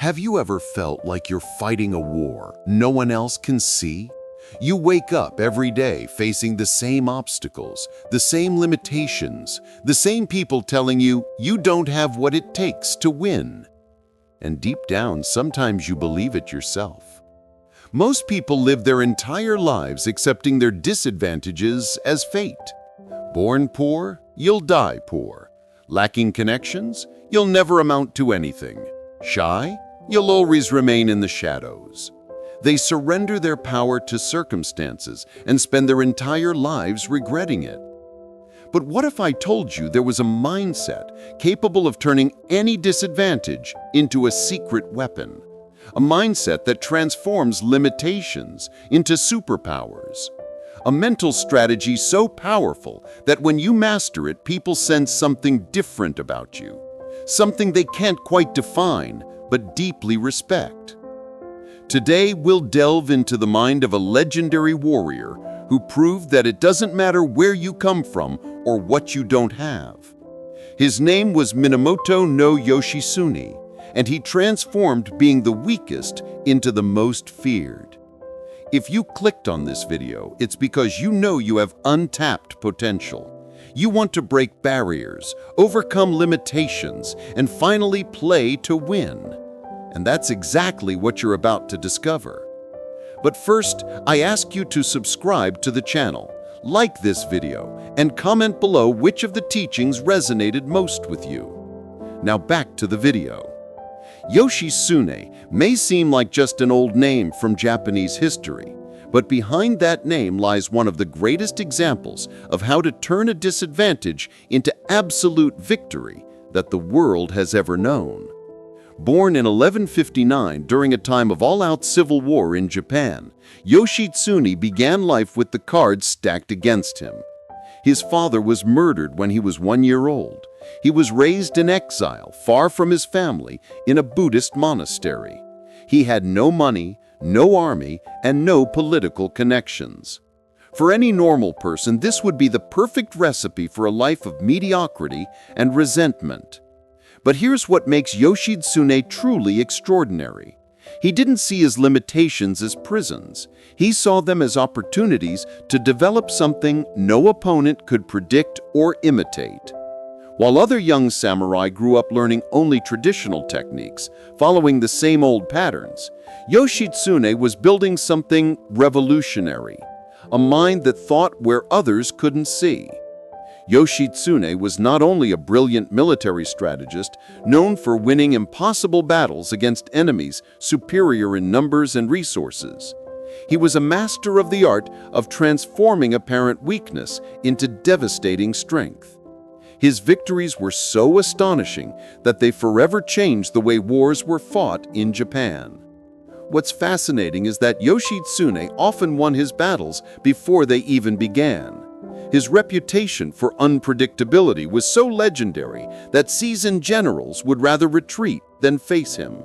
Have you ever felt like you're fighting a war no one else can see? You wake up every day facing the same obstacles, the same limitations, the same people telling you you don't have what it takes to win. And deep down, sometimes you believe it yourself. Most people live their entire lives accepting their disadvantages as fate. Born poor, you'll die poor. Lacking connections, you'll never amount to anything. Shy, you'll always remain in the shadows. They surrender their power to circumstances and spend their entire lives regretting it. But what if I told you there was a mindset capable of turning any disadvantage into a secret weapon? A mindset that transforms limitations into superpowers. A mental strategy so powerful that when you master it, people sense something different about you. Something they can't quite define, but deeply respect. Today, we'll delve into the mind of a legendary warrior who proved that it doesn't matter where you come from or what you don't have. His name was Minamoto no Yoshitsune, and he transformed being the weakest into the most feared. If you clicked on this video, it's because you know you have untapped potential. You want to break barriers, overcome limitations, and finally play to win. And that's exactly what you're about to discover. But first, I ask you to subscribe to the channel, like this video, and comment below which of the teachings resonated most with you. Now back to the video. Yoshitsune may seem like just an old name from Japanese history, but behind that name lies one of the greatest examples of how to turn a disadvantage into absolute victory that the world has ever known. Born in 1159 during a time of all-out civil war in Japan, Yoshitsune began life with the cards stacked against him. His father was murdered when he was 1 year old. He was raised in exile, far from his family, in a Buddhist monastery. He had no money, no army, and no political connections. For any normal person, this would be the perfect recipe for a life of mediocrity and resentment. But here's what makes Yoshitsune truly extraordinary. He didn't see his limitations as prisons. He saw them as opportunities to develop something no opponent could predict or imitate. While other young samurai grew up learning only traditional techniques, following the same old patterns, Yoshitsune was building something revolutionary, a mind that thought where others couldn't see. Yoshitsune was not only a brilliant military strategist, known for winning impossible battles against enemies superior in numbers and resources. He was a master of the art of transforming apparent weakness into devastating strength. His victories were so astonishing that they forever changed the way wars were fought in Japan. What's fascinating is that Yoshitsune often won his battles before they even began. His reputation for unpredictability was so legendary that seasoned generals would rather retreat than face him.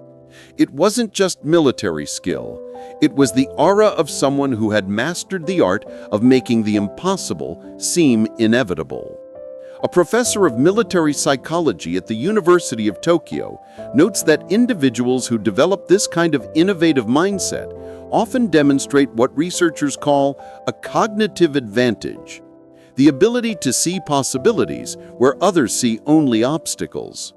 It wasn't just military skill. It was the aura of someone who had mastered the art of making the impossible seem inevitable. A professor of military psychology at the University of Tokyo notes that individuals who develop this kind of innovative mindset often demonstrate what researchers call a cognitive advantage, the ability to see possibilities where others see only obstacles.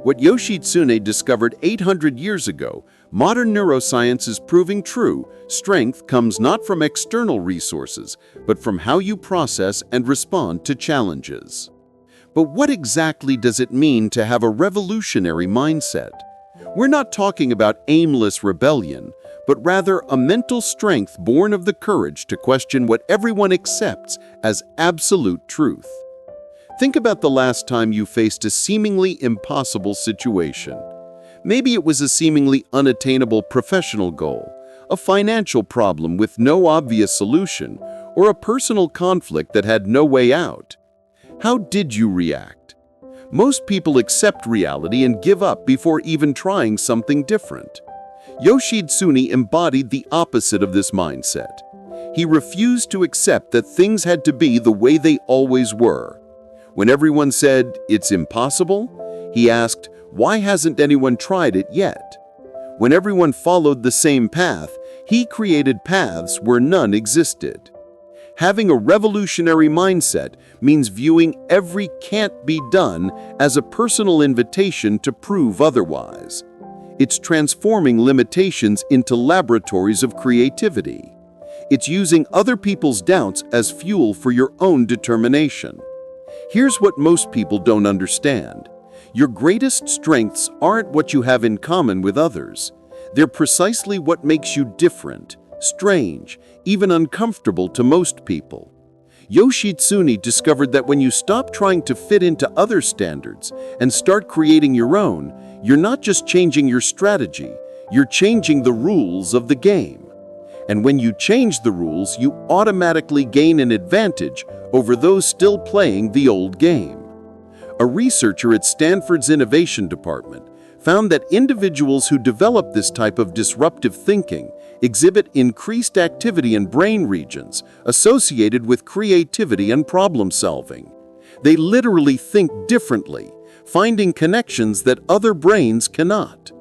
What Yoshitsune discovered 800 years ago, modern neuroscience is proving true. Strength comes not from external resources, but from how you process and respond to challenges. But what exactly does it mean to have a revolutionary mindset? We're not talking about aimless rebellion, but rather a mental strength born of the courage to question what everyone accepts as absolute truth. Think about the last time you faced a seemingly impossible situation. Maybe it was a seemingly unattainable professional goal, a financial problem with no obvious solution, or a personal conflict that had no way out. How did you react? Most people accept reality and give up before even trying something different. Yoshitsune embodied the opposite of this mindset. He refused to accept that things had to be the way they always were. When everyone said, "It's impossible," he asked, "Why hasn't anyone tried it yet?" When everyone followed the same path, he created paths where none existed. Having a revolutionary mindset means viewing every can't be done as a personal invitation to prove otherwise. It's transforming limitations into laboratories of creativity. It's using other people's doubts as fuel for your own determination. Here's what most people don't understand. Your greatest strengths aren't what you have in common with others. They're precisely what makes you different, strange, even uncomfortable to most people. Yoshitsune discovered that when you stop trying to fit into other standards and start creating your own, you're not just changing your strategy, you're changing the rules of the game. And when you change the rules, you automatically gain an advantage over those still playing the old game. A researcher at Stanford's Innovation Department found that individuals who develop this type of disruptive thinking exhibit increased activity in brain regions associated with creativity and problem solving. They literally think differently, finding connections that other brains cannot.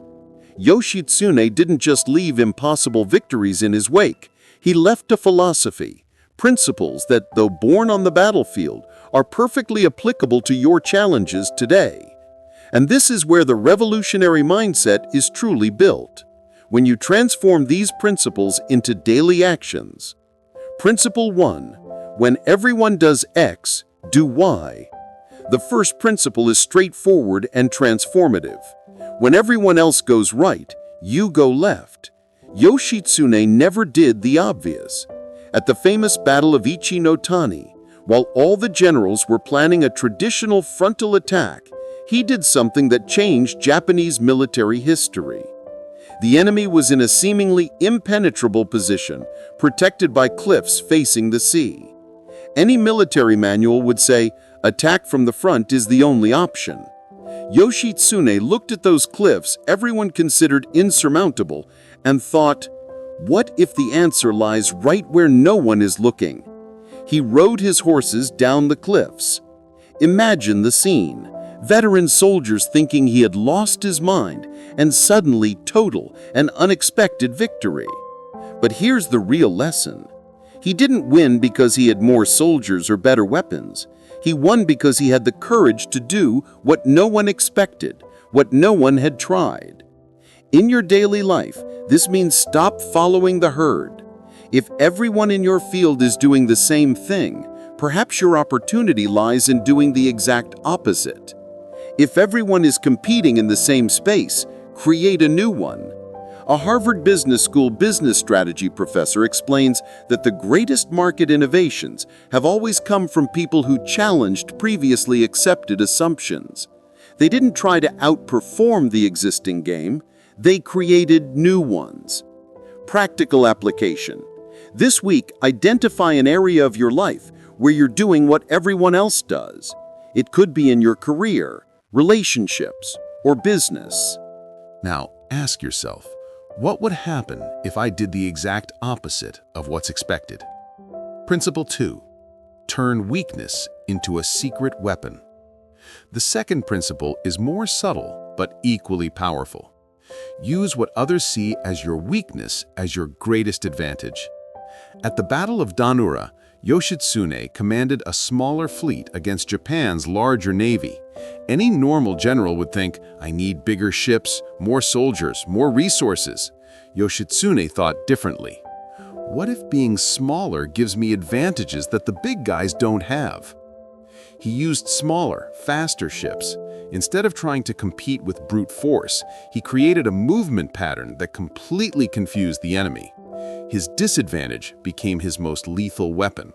Yoshitsune didn't just leave impossible victories in his wake. He left a philosophy, principles that, though born on the battlefield, are perfectly applicable to your challenges today. And this is where the revolutionary mindset is truly built, when you transform these principles into daily actions. Principle 1. When everyone does X, do Y. The first principle is straightforward and transformative. When everyone else goes right, you go left. Yoshitsune never did the obvious. At the famous Battle of Ichi no Tani, while all the generals were planning a traditional frontal attack, he did something that changed Japanese military history. The enemy was in a seemingly impenetrable position, protected by cliffs facing the sea. Any military manual would say, attack from the front is the only option. Yoshitsune looked at those cliffs everyone considered insurmountable and thought, what if the answer lies right where no one is looking? He rode his horses down the cliffs. Imagine the scene. Veteran soldiers thinking he had lost his mind, and suddenly total and unexpected victory. But here's the real lesson. He didn't win because he had more soldiers or better weapons. He won because he had the courage to do what no one expected, what no one had tried. In your daily life, this means stop following the herd. If everyone in your field is doing the same thing, perhaps your opportunity lies in doing the exact opposite. If everyone is competing in the same space, create a new one. A Harvard Business School business strategy professor explains that the greatest market innovations have always come from people who challenged previously accepted assumptions. They didn't try to outperform the existing game, they created new ones. Practical application. This week, identify an area of your life where you're doing what everyone else does. It could be in your career, relationships, or business. Now, ask yourself, what would happen if I did the exact opposite of what's expected? Principle 2. Turn weakness into a secret weapon. The second principle is more subtle, but equally powerful. Use what others see as your weakness as your greatest advantage. At the Battle of Danura, Yoshitsune commanded a smaller fleet against Japan's larger navy. Any normal general would think, I need bigger ships, more soldiers, more resources. Yoshitsune thought differently. What if being smaller gives me advantages that the big guys don't have? He used smaller, faster ships. Instead of trying to compete with brute force, he created a movement pattern that completely confused the enemy. His disadvantage became his most lethal weapon.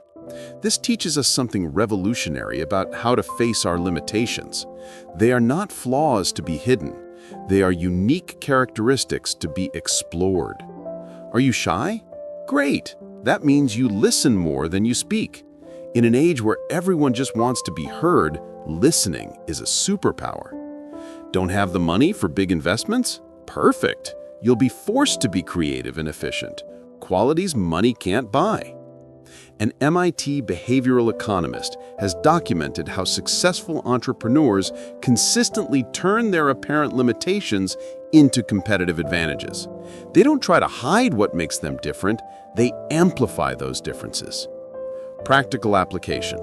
This teaches us something revolutionary about how to face our limitations. They are not flaws to be hidden. They are unique characteristics to be explored. Are you shy? Great! That means you listen more than you speak. In an age where everyone just wants to be heard, listening is a superpower. Don't have the money for big investments? Perfect! You'll be forced to be creative and efficient. Qualities money can't buy. An MIT behavioral economist has documented how successful entrepreneurs consistently turn their apparent limitations into competitive advantages. They don't try to hide what makes them different, they amplify those differences. Practical application.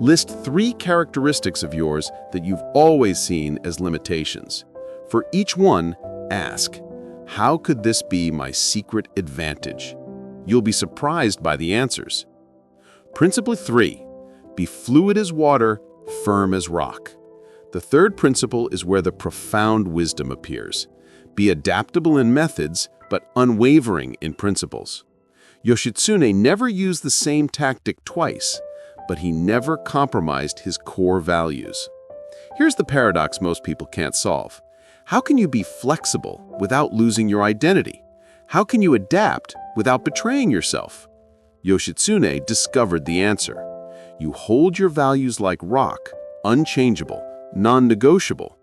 List 3 characteristics of yours that you've always seen as limitations. For each one, ask, how could this be my secret advantage? You'll be surprised by the answers. Principle 3, be fluid as water, firm as rock. The third principle is where the profound wisdom appears. Be adaptable in methods, but unwavering in principles. Yoshitsune never used the same tactic twice, but he never compromised his core values. Here's the paradox most people can't solve. How can you be flexible without losing your identity? How can you adapt without betraying yourself? Yoshitsune discovered the answer. You hold your values like rock, unchangeable, non-negotiable,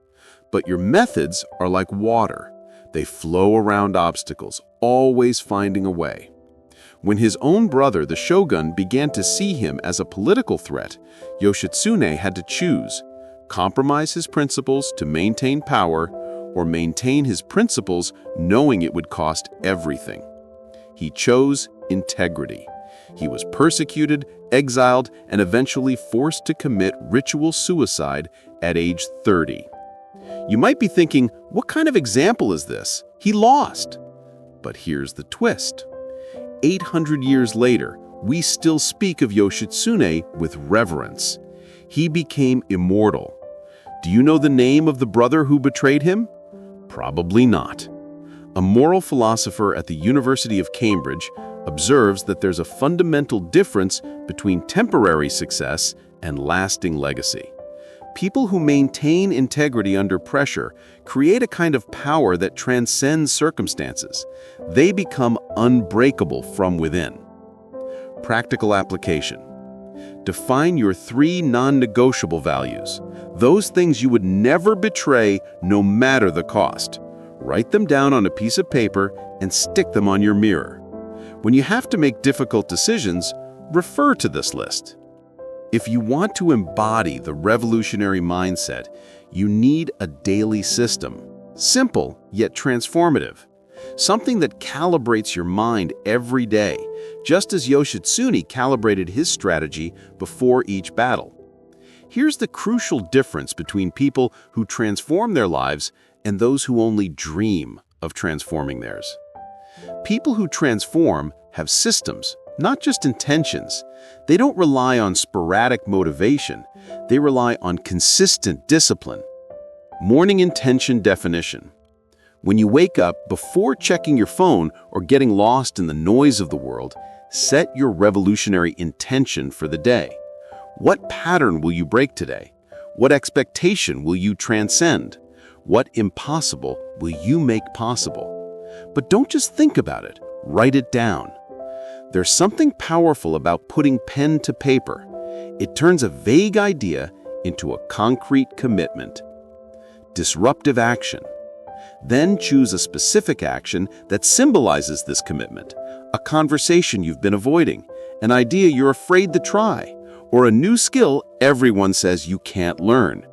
but your methods are like water. They flow around obstacles, always finding a way. When his own brother, the shogun, began to see him as a political threat, Yoshitsune had to choose, compromise his principles to maintain power, or maintain his principles knowing it would cost everything. He chose integrity. He was persecuted, exiled, and eventually forced to commit ritual suicide at age 30. You might be thinking, what kind of example is this? He lost. But here's the twist. 800 years later, we still speak of Yoshitsune with reverence. He became immortal. Do you know the name of the brother who betrayed him? Probably not. A moral philosopher at the University of Cambridge observes that there's a fundamental difference between temporary success and lasting legacy. People who maintain integrity under pressure create a kind of power that transcends circumstances. They become unbreakable from within. Practical application. Define your 3 non-negotiable values, those things you would never betray no matter the cost. Write them down on a piece of paper and stick them on your mirror. When you have to make difficult decisions, refer to this list. If you want to embody the revolutionary mindset, you need a daily system, simple yet transformative. Something that calibrates your mind every day, just as Yoshitsune calibrated his strategy before each battle. Here's the crucial difference between people who transform their lives and those who only dream of transforming theirs. People who transform have systems, not just intentions. They don't rely on sporadic motivation. They rely on consistent discipline. Morning intention definition. When you wake up, before checking your phone or getting lost in the noise of the world, set your revolutionary intention for the day. What pattern will you break today? What expectation will you transcend? What impossible will you make possible? But don't just think about it, write it down. There's something powerful about putting pen to paper. It turns a vague idea into a concrete commitment. Disruptive action. Then choose a specific action that symbolizes this commitment, a conversation you've been avoiding, an idea you're afraid to try, or a new skill everyone says you can't learn.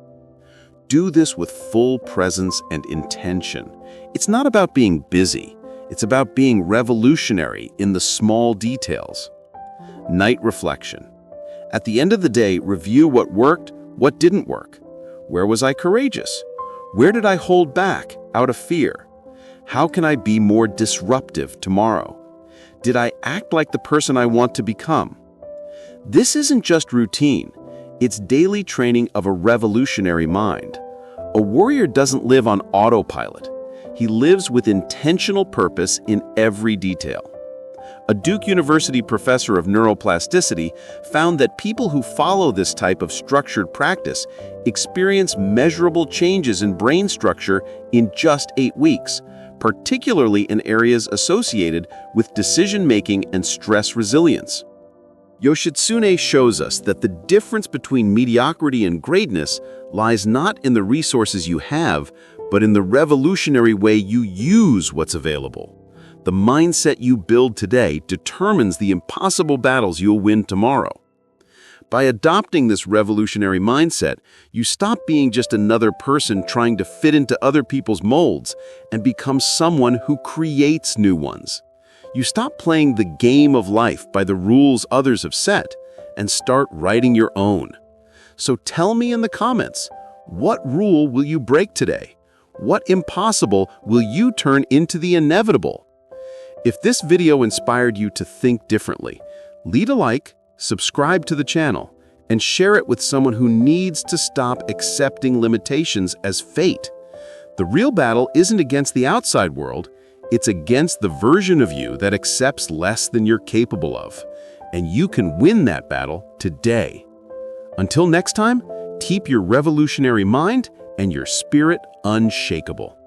Do this with full presence and intention. It's not about being busy. It's about being revolutionary in the small details. Night reflection. At the end of the day, review what worked, what didn't work. Where was I courageous? Where did I hold back out of fear? How can I be more disruptive tomorrow? Did I act like the person I want to become? This isn't just routine. It's daily training of a revolutionary mind. A warrior doesn't live on autopilot. He lives with intentional purpose in every detail. A Duke University professor of neuroplasticity found that people who follow this type of structured practice experience measurable changes in brain structure in just 8 weeks, particularly in areas associated with decision-making and stress resilience. Yoshitsune shows us that the difference between mediocrity and greatness lies not in the resources you have, but in the revolutionary way you use what's available. The mindset you build today determines the impossible battles you'll win tomorrow. By adopting this revolutionary mindset, you stop being just another person trying to fit into other people's molds and become someone who creates new ones. You stop playing the game of life by the rules others have set and start writing your own. So tell me in the comments, what rule will you break today? What impossible will you turn into the inevitable? If this video inspired you to think differently, leave a like, subscribe to the channel, and share it with someone who needs to stop accepting limitations as fate. The real battle isn't against the outside world, it's against the version of you that accepts less than you're capable of. And you can win that battle today. Until next time, keep your revolutionary mind and your spirit unshakable.